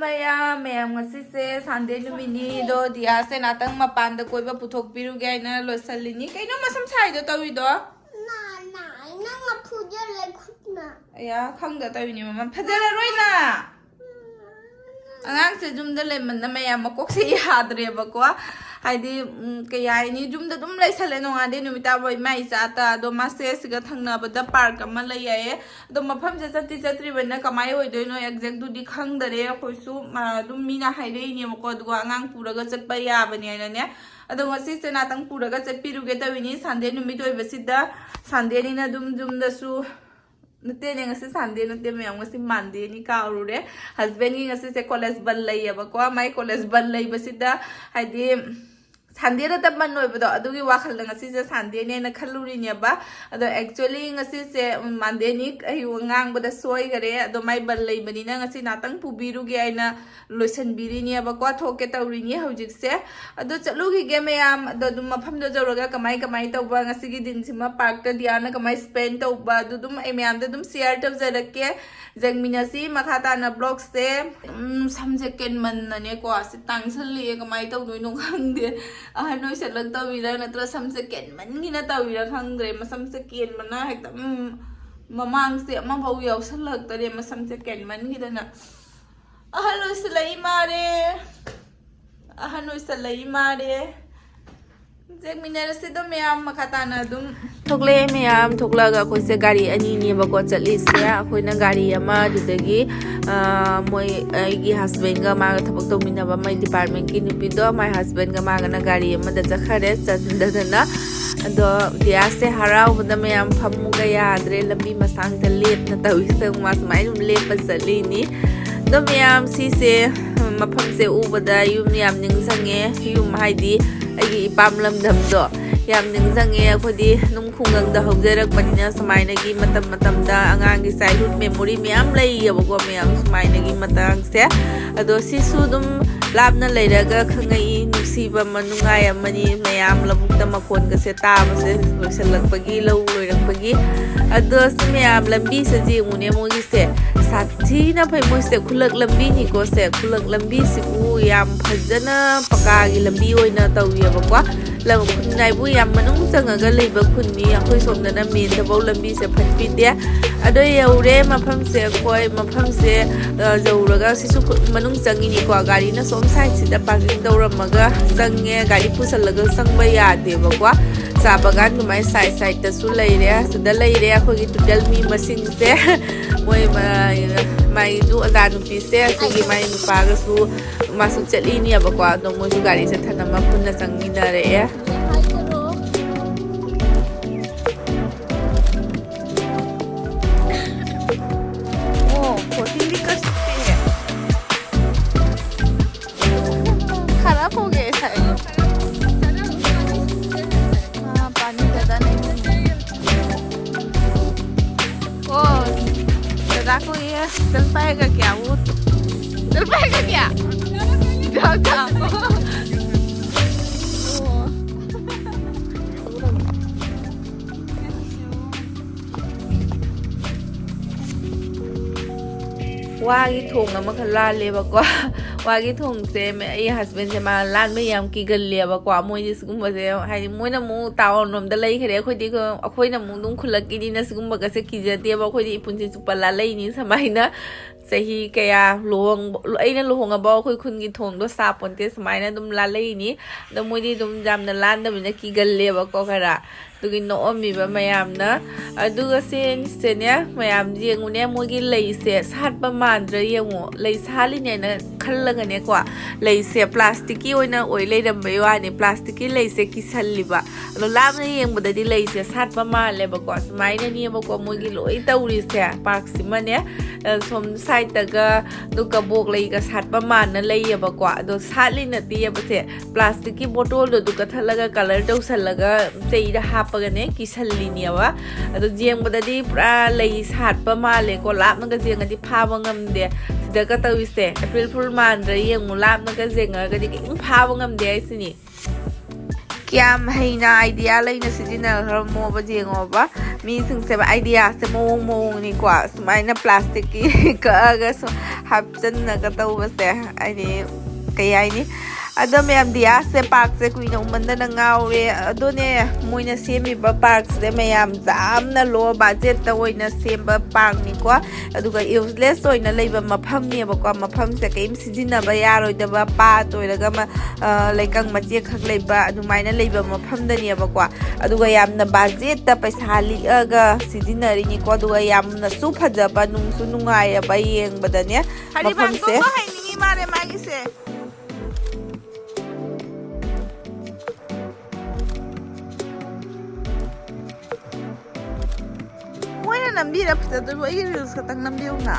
Ma'am ngasi Sunday numini do Diya se natang mapanda koi ba puthok biru gai na losalini kaino masam sai do tawi do na nang phuja le khutna ya khangda tawi ni mama phajara roi na angang se jum da le man na ma'am makok se yadre ba ko haidi kaya ni jum da dum lai sale no ade numita boy mai chata do mase siga thangna ba da park ama lai ye do mafam je chati bana kamai hoi do no exact du di khang dare khoi su dum mina haidei ni mo ko do angang pura ga chat pa ya bani na ne ado ngasi se na tang pura ga chat piru ge tawini Sunday numit oi basida Sunday ni na dum da su nte ne ngasi Sunday nte ma'am ngasi Monday ni ka urure husband ni ngasi se college bal lai ba ko mai college bal lai basida haidi Sunday da tab man noi ba do adugi wakhal da ngasi se Sunday ne na khaluri ne ba ado actually ngasi se Monday ni ai ngang ba da soi gare ado mai bal lai bani na ngasi na tang pubiru ge aina loisan biri ne ba ko thoke tawri ni hojik se ado chalu gi ge ma'am ado dum mafam do joroga kamai taw ba ngasi gi din sima park ta dia na kamai spend taw ba du dum ai ma'am da dum share taw jarake jangmina si makhata na blog se samje ken man na ne ko asi tangsal li kamai taw doi no khang de noi se lag taw ira na tra samse ken man gi na taw ira khang dre ma samse ken mana hekta mamang se ma bau yaw salak tare ma samse ken man gi da na ahalo salai mare jangmina se do ma'am makhata na dum thokle ma'am thokla ga khoi se gari ani ni ba ko chali se khoi na gari ama dudagi moi gi husband ga ma thabak to mina ba mai department ki nupi do my husband ga ma ga na gari ama da chakhare chandadana ado Diya se harau da ma'am phamu ga yadre lambi masang da lep na tawi se ma smai lep pa chali ni do ma'am si se mafam se ubada yum yam ning sange yum haidi ai ipam lam dam do yam ning sange khodi num khungang da haujarak panna samaina gi matam da angang gi childhood memory myam lai yabo ma'am samaina gi matang se ado si su dum labna leiraga khangai nusiba manungai amani ma'am labuk ta makon ga se ta ba se loisalak pagi lau loirak pagi ado si ma'am lambi se ji mune mo gi se sathi na phai mo se khulak lambi ni ko se khulak lambi si bu yam phajana paka gi lambi oina tawiya ba kwa lam khun nai bu yam manung changa ga leiba khun mi akhoi somna na min da bau lambi se phatpi te ado yaure mafam se khoi mafam se jauraga sisu manung changi ni ko gari na som side si da parking dawramaga change gari pusalaga sangba ya de ba kwa sa bagan mai side ta su leire su da leire akhoi gi total mi masing se moi mai du ada nu pi se si mai nu pa ga su masu chali ni ba kwa do mo su gari se thana ma punna changi da re ya oh khotin bi kas pe kharab ho gaya sa पानी ज्यादा नहीं oh दादा को ये चल पाएगा क्या वो चल पाएगा क्या जाओ जाओ wagi thong ama khala le ba kwa wagi thong se me ai husband se ma lan me yam ki gal le ba kwa moi dis gum ba se hai moi na mu taw nom da lai khare khoi di ko akhoi na mu dum khulak ki ni na sugum ba ka se ki ja te ba khoi di pun si su pala lai ni samai na sahi kaya luhong ai na luhong ba khoi khun gi thong do sa pon te samai na dum la lai ni da moi di dum jam na lan da na ki gal le ba ko khara tugi no mi ba ma'am na aduga se ne ma'am jengu ne mo gi lai se sat ba man dra yengu lai sali ne na khallaga ne kwa lai se plastic ki oina oi lai dam bai wa ni plastic ki lai se ki salli ba lo lam ne yeng ba di lai se sat ba ma le ba kwa smai ne ni ba ko mo gi loi tauri se park sima ne som side ta ga du ka bok lai ga sat ba man na lai ya ba kwa do sali na ti ya ba se plastic ki bottle do du ka thalaga color do salaga sei da hap pa ga ne ki salli ni wa ado jeng ba di pra lai sat ba ma le ko lap na ga jeng ga di pha ba ngam de da ka tawi se April Fool man ra yeng mu lap na ga jeng ga di ki pha ba ngam de ai sini Kiam Haina idea like Nasidina her mobile over me since ideas the mong qua mine plastic kagas hapsen nagata was there I need kayani Adam am Diya se park se Queen Umanda ngaukhre adone moina semi ba parks de mayam jamna low budget ta oina semba park ni ko aduga useless oina leiba mafam ni ba ko mafam se kaim sijina ba yaroi da ba pa toiraga ma laikang mache khak leiba adumaina leiba mafam da ni ba ko aduga yamna budget ta paisa li aga sijina ri ni ko aduga yamna su phajaba nung su nungai ba yeng badane mafam se haini mare magi se Nambira pita do I reels katang nambiyo nga.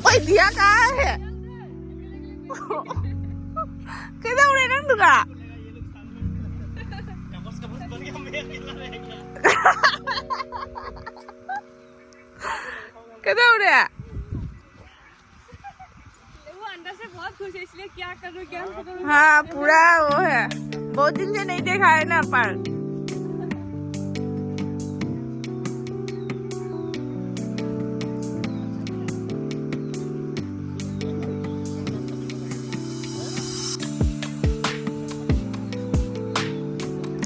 Oi Diya ka hai. Keda ure nang duga. कदम हो रहा है वो अंदर से बहुत खुश है इसलिए क्या करूं क्या करूं हाँ पूरा वो है बहुत दिन से नहीं देखा है ना पर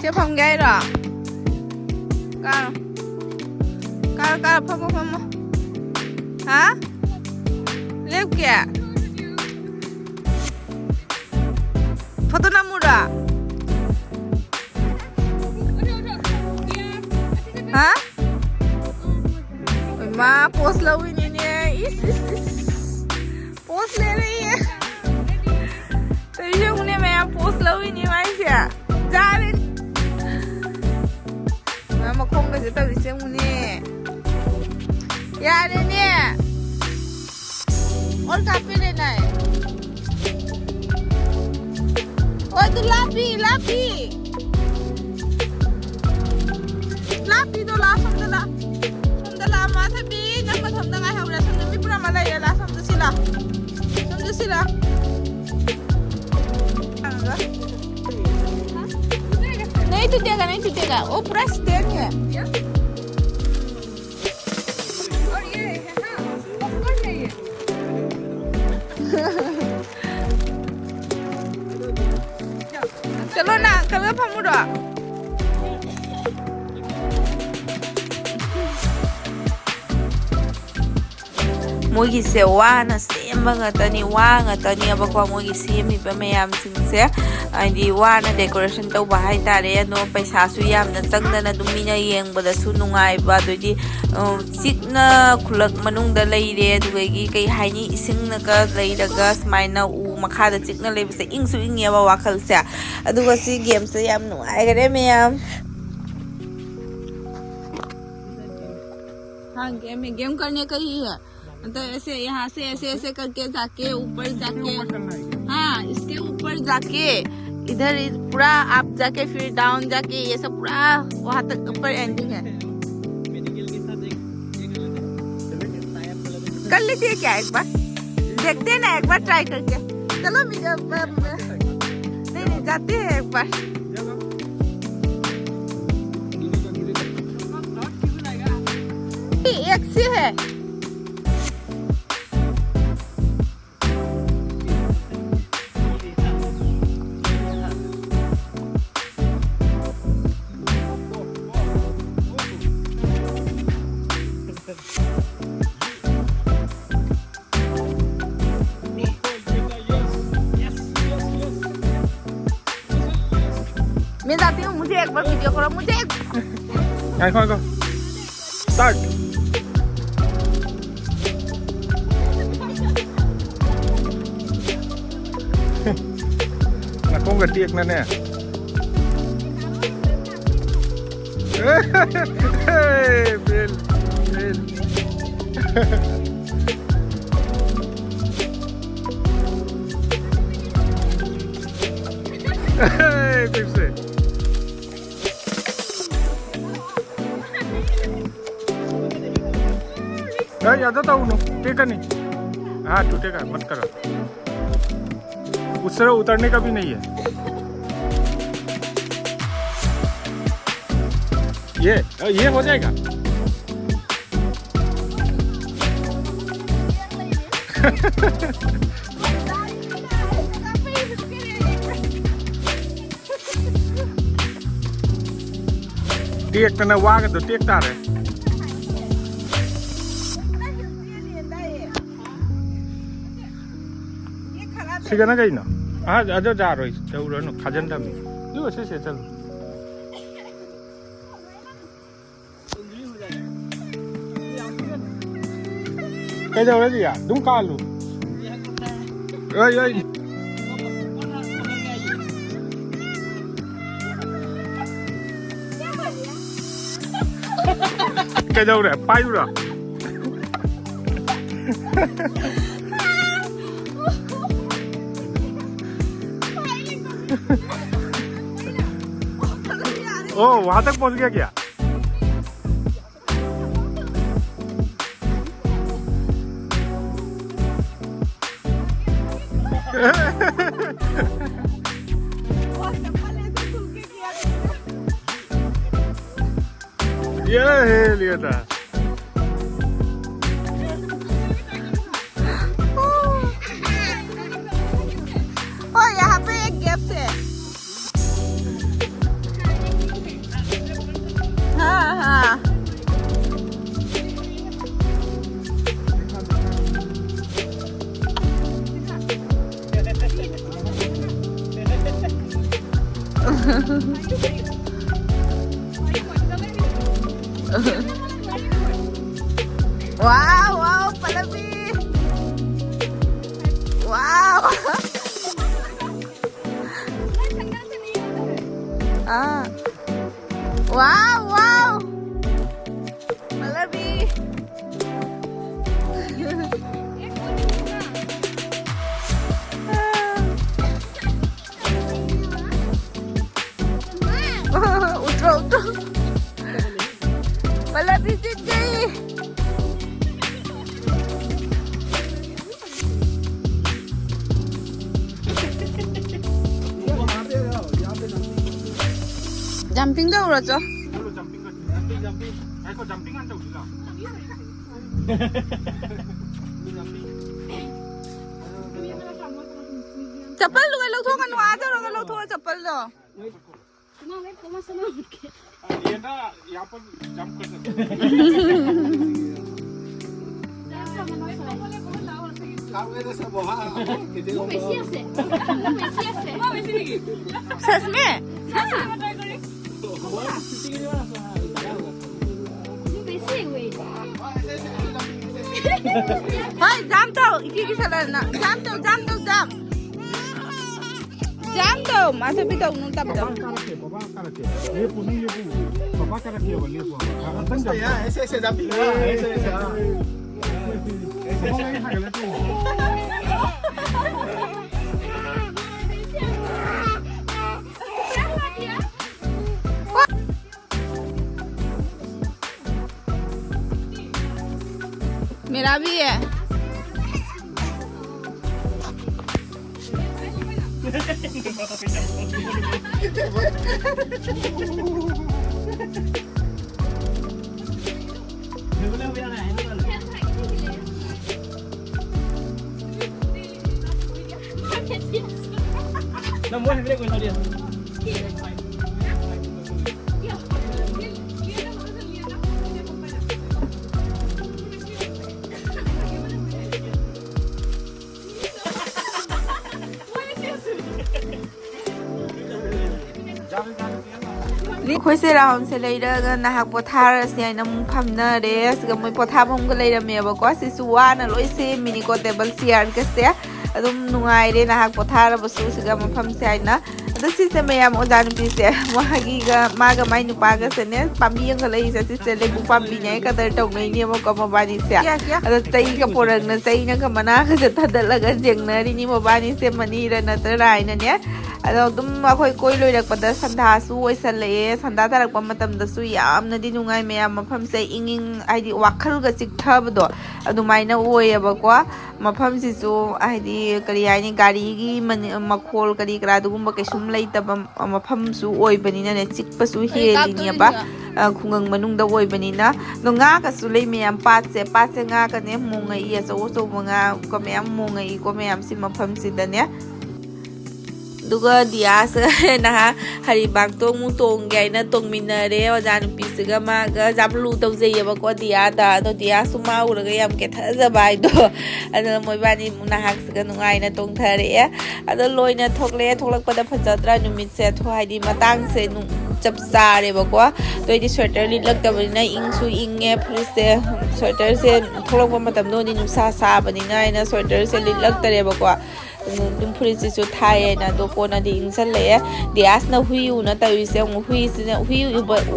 क्या फम गए रा Kar pamo ha lep kya photo namura ha ma post lawi ni ne is post le rahi hai teri hune main post lawi ni mai kya ja rahi ma khong ka jeta bise hune यार ने और काफी लेना है और तो लापी तो ला समझला माथे भी नंबर समझना है हमरा समझ में पूरा मला ये ला समझ सिला नहीं टूटेगा वो पूरा स्टैंड है चलो ना कल फमुरा मोगी से वाना same ngata ni wa ngata ni abakwa mogi semi ba mayam singse adi wana decoration to ba hai tare no paisa su yamna changdana dumina yengbada su nungai ba dodi sikna khulak manung da leire dugi kai haini ising na ka leiraga smaina u makha da chikna lebse ingsu ingya ba wakhal se aduga si game se yam nuai gare mayam हाँ game करने का ही है तो ऐसे यहाँ से ऐसे करके जाके ऊपर जाके हाँ इसके ऊपर जाके इधर पूरा आप जाके फिर डाउन जाके ये सब पूरा वहाँ तक ऊपर एंडिंग है कर लीजिए क्या एक बार देखते हैं ना एक बार ट्राई करके चलो नहीं जाते हैं एक बार एक से है मैं जाती हूँ मुझे एक बार वीडियो करो मुझे start là con gà tiệc này nè Bill फिर से याद होता हूँ टेका नहीं। हाँ टूटेगा मत करो, उस तरह उतरने का भी नहीं है। ये हो जाएगा। टेक ना वाग तो टेक तार है। सीखा ना कहीं ना। हाँ आज जा रही तो उड़नो खाजन में यो से चलो cái đâu đấy gì à? Đúng ca luôn. Ơi ơi. Cái đâu đấy? Bay rồi. ओ वहां तक पहुंच गया क्या? ये लिया था। ओ यहाँ पे एक गैप है। हाँ हाँ wow wow Palabi wow ah wow wow Palabi utro utro Palabi जीत गई। जंपिंग का उड़ा चो चप्पल लुगा लो थोड़ा नुआ जाओ लगा लो थोड़ा चप्पल लो ये ना यहाँ पर जंप कर सकते। सच में हाय जाम तो इकी साला ना जाम तो माथे भी तो उन्होंने तब तो ये पुनी ये पापा का रखिए वाले को ऐसे जंपिंग ऐसे मेरा भी है। Nó muốn hay biết quên thôi đi. अखोई से राउंड से लेरगा नाहक पोथार से आइना मुं फामनरे सिगा मै पोथाफम को लेरमेबको सिसु वाना लोइ से मिनी को टेबल चेयर के से अदुम नुंगाइरे नाहक पोथार बसु सिगा मफम से आइना अद सिसे मयाम ओजान पिसे मागी गा मागा माइ नुपा गा से ने पामी यंग लइ से सिसे लेबु पामी ने कदर टौनै ने मो कमबानी से अद तई का पोरंग न तई न का मना का जथा दलगा जेंगनरी नि मोबानी से मनी र नतर राइन ने ꯑꯗꯣ ꯑꯗꯨꯝ ꯑꯩꯈꯣꯏ ꯀꯣꯏ ꯂꯣꯏꯔꯛꯄꯗ ꯁꯟꯗꯥꯁꯨ ꯑꯣꯏꯁꯜꯂꯛꯑꯦ ꯁꯟꯗꯥ ꯇꯥꯔꯛꯄ ꯃꯇꯝꯗꯁꯨ ꯌꯥꯝꯅꯗꯤ ꯅꯨꯡꯉꯥꯏ ꯃꯌꯥꯝ ꯃꯐꯝꯁꯦ ꯏꯪ ꯍꯥꯏꯗꯤ ꯋꯥꯈꯜꯒ ꯆꯤꯛꯊꯕꯗꯣ ꯑꯗꯨꯃꯥꯏꯅ ꯑꯣꯏꯌꯦꯕꯀꯣ ꯃꯐꯝꯁꯤꯁꯨ ꯍꯥꯏꯗꯤ ꯀꯔꯤ ꯍꯥꯏꯅꯤ ꯒꯥꯔꯤꯒꯤ ꯃꯈꯣꯜ ꯀꯔꯤ ꯀꯔꯥ ꯑꯗꯨꯒꯨꯝꯕ ꯀꯩꯁꯨꯝ ꯂꯩꯇꯕ ꯃꯐꯝꯁꯨ ꯑꯣꯏꯕꯅꯤꯅꯅꯦ ꯆꯤꯛꯄꯁꯨ ꯍꯦꯜꯂꯤꯅꯦꯕ ꯈꯨꯡꯒꯪ ꯃꯅꯨꯡꯗ ꯑꯣꯏꯕꯅꯤꯅ ꯑꯗꯣ ꯉꯥꯒꯁꯨ ꯂꯩ ꯃꯌꯥꯝ ꯄꯥꯠꯁꯦ ꯉꯥꯒꯅꯦ ꯃꯣꯡꯉꯛꯏ ꯑꯆꯧ ꯑꯆꯧꯕ ꯉꯥ ꯃꯌꯥꯝ ꯃꯣꯡꯉꯛꯏꯀꯣ ꯃꯌꯥꯝꯁꯤ ꯃꯐꯝꯁꯤꯗꯅꯦ ꯑꯗꯨꯒ ꯗꯤꯌꯥꯁꯦ ꯅꯍꯥꯟ ꯍꯔꯤꯕꯥꯛꯇꯣꯡꯃꯨꯛ ꯇꯣꯡꯒꯦ ꯍꯥꯏꯅ ꯇꯣꯡꯃꯤꯟꯅꯔꯦ ꯑꯣꯖꯥ ꯅꯨꯄꯤꯁꯤꯒ ꯃꯥꯒ ꯖꯥꯕꯂꯨ ꯇꯧꯖꯩꯌꯦꯕꯀꯣ ꯗꯤꯌꯥꯗ ꯑꯗꯣ ꯗꯤꯌꯥꯁꯨ ꯃꯥ ꯎꯔꯒ ꯌꯥꯝ ꯀꯦꯊꯖꯕ ꯍꯥꯏꯗꯣ ꯑꯗꯨꯅ ꯃꯣꯏꯕꯥꯅꯤ ꯅꯍꯥꯛꯁꯤꯒ ꯅꯨꯡꯉꯥꯏꯅ ꯇꯣꯡꯊꯔꯛꯑꯦ ꯑꯗꯣ ꯂꯣꯏꯅ ꯊꯣꯛꯂꯛꯑꯦ ꯊꯣꯛꯂꯛꯄꯗ ꯐꯖꯗ꯭ꯔꯥ ꯅꯨꯃꯤꯠꯁꯦ ꯍꯥꯏꯗꯤ ꯃꯇꯥꯡꯁꯦ ꯆꯞ ꯆꯥꯔꯦꯕꯀꯣ ꯑꯗꯣ ꯑꯩꯗꯤ ꯁ꯭ꯋꯦꯇꯔ ꯂꯤꯠꯂꯛꯇꯕꯅꯤꯅ ꯏꯪꯁꯨ ꯏꯪꯉꯦ ꯐꯨꯔꯤꯠꯁꯦ ꯁ꯭ꯋꯦꯇꯔꯁꯦ ꯊꯣꯛꯂꯛꯄ ꯃꯇꯝꯗꯣꯗꯤ ꯅꯨꯡꯁꯥ ꯁꯥꯕꯅꯤꯅ ꯑꯩꯅ ꯁ꯭ꯋꯦꯇꯔꯁꯦ ꯂꯤꯠꯂꯛꯇꯔꯦꯕꯀꯣ ꯑꯗꯨꯝ ꯐꯨꯔꯤꯠꯁꯤꯁꯨ ꯊꯥꯏꯌꯦꯅ ꯑꯗꯣ ꯀꯣꯟꯅꯗꯤ ꯏꯪꯁꯜꯂꯛꯑꯦ ꯗꯤꯌꯥꯁꯅ ꯍꯨꯏ ꯎꯅ ꯇꯧꯔꯤꯁꯦ ꯑꯃꯨꯛ ꯍꯨꯏꯁꯤꯅ ꯍꯨꯏ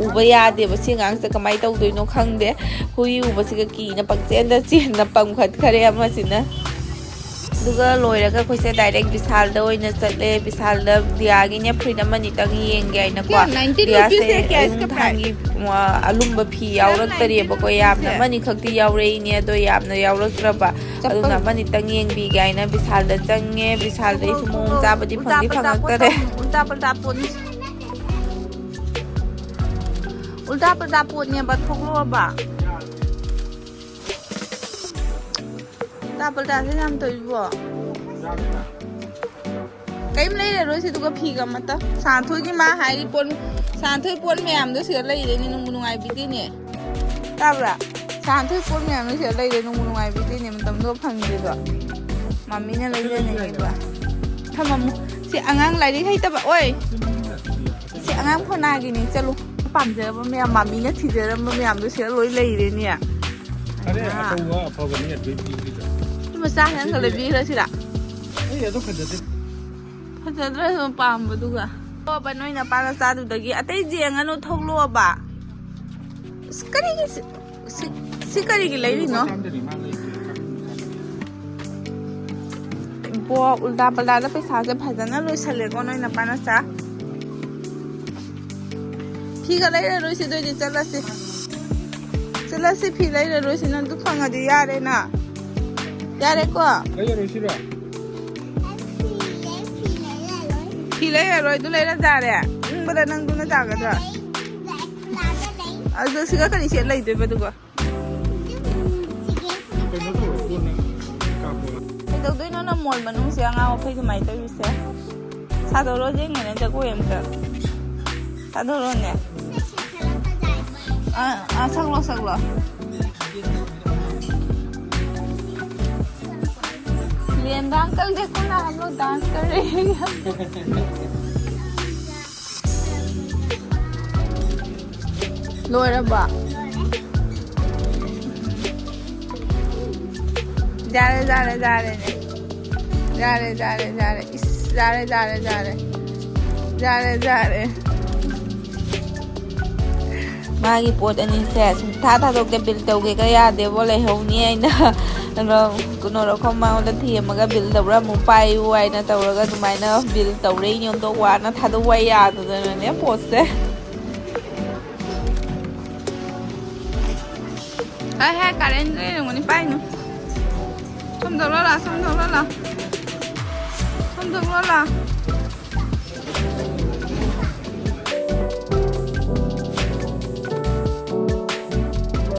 ꯎꯕ ꯌꯥꯗꯦꯕ ꯁꯤ ꯑꯉꯥꯡꯁꯦ ꯀꯃꯥꯏꯅ ꯇꯧꯗꯣꯏꯅꯣ ꯈꯪꯗꯦ ꯍꯨꯏ ꯎꯕꯁꯤꯒ ꯀꯤꯅ ꯄꯪꯆꯦꯟꯗ ꯆꯦꯟꯅ ꯄꯝꯈꯠꯈꯔꯦ ꯑꯃꯁꯤꯅ ꯑꯗꯨꯒ ꯂꯣꯏꯔꯒ ꯑꯩꯈꯣꯏꯁꯦ ꯗꯥꯏꯔꯦꯛ ꯕꯤꯁꯥꯜꯗ ꯑꯣꯏꯅ ꯆꯠꯂꯦ ꯕꯤꯁꯥꯜꯗ ꯗꯤꯌꯥꯒꯤꯅꯦ ꯐꯨꯔꯤꯠ ꯑꯃꯅꯤꯇꯪ ꯌꯦꯡꯒꯦ ꯍꯥꯏꯅꯀꯣ ꯗꯤꯌꯥꯁꯦ ꯑꯌꯨꯛꯊꯥꯡꯒꯤ ꯑꯂꯨꯝꯕ ꯐꯤ ꯌꯥꯎꯔꯛꯇꯔꯦꯕꯀꯣ ꯌꯥꯝꯅ ꯑꯃꯅꯤ ꯈꯛꯇꯤ ꯌꯥꯎꯔꯛꯏꯅꯦ ꯑꯗꯣ ꯌꯥꯝꯅ ꯌꯥꯎꯔꯛꯇ꯭ꯔꯕ ꯑꯗꯨꯅ ꯑꯃꯅꯤꯇꯪ ꯌꯦꯡꯕꯤꯒꯦ ꯍꯥꯏꯅ ꯕꯤꯁꯥꯜꯗ ꯆꯪꯉꯦ ꯕꯤꯁꯥꯜꯗꯩꯁꯨ ꯃꯑꯣꯡ ꯆꯥꯕꯗꯤ ꯐꯪꯗꯤ ꯐꯪꯉꯛꯇꯔꯦ उल्टा पल्टा पोतनेबा थोक्लोबा उल्टा पल्टा से नाम तोइबो कईम लेररोय सिदुगा फीगा मत सांथोगी मा हाइरी पोन सांथोय पोन मयाम दो सिर लेइरेनि नुंगु नुंगाइ बिदिने ताब्रा सांथोय पोन मयाम दो सिर लेइरे नुंगु नुंगाइ बिदिने मतम दो फंगदिदो मम्मीने लेइरेनि गइबा थममु सि आंगांग लाइरि हैतबा ओय सि आंगांग फोनागिनि चलो पामजरब मैम मामीने थीजरब मैम दो सिर लोई लेइरेनि अरे अतौवा अफबनि अदुइ मचा नंग गले बिरसिरा ए अदो खजदे फजद्रसु पामबदुगा ओबा नोइना पाना चादुदगी अतै जेंगनु थोगलोबा सि करिगी लेइरिनो बो उल्टा पल्टा दा पैसा से फजना लोइसलेको नोइना पाना चा फिगा लेइररोइसि दोइदि चलसे फि लेइररोइसि नन दु फंगदि यारे ना यारे को लेइररोइसिरा फि लेइररोइ दु लेइरा जारे इंबदा नंग दुना जागदरा अजो सिगा कनि से लेइदोइ बदुगो कइदौदोइनो न मॉल मनुंग से आंगा अफै कमाइ तोइसे सादोरो जेंगने जगो एमता सादोरो ने सगलो लेंदा अंकल देखो ना हम लोग डांस कर रहे हैं लोरबा जा रहे मागी पोट अनि से था दोके बिल तौगे का यादेबो लेहौनी आइना कुनोरो खमाउला थियमगा बिल दब्रा मु पाइउ आइना तौरगा दुमाइना बिल तौरे नियम तो वाना थादो वाइ यादने पोसे है करेंट ले ngoni painu som dolo la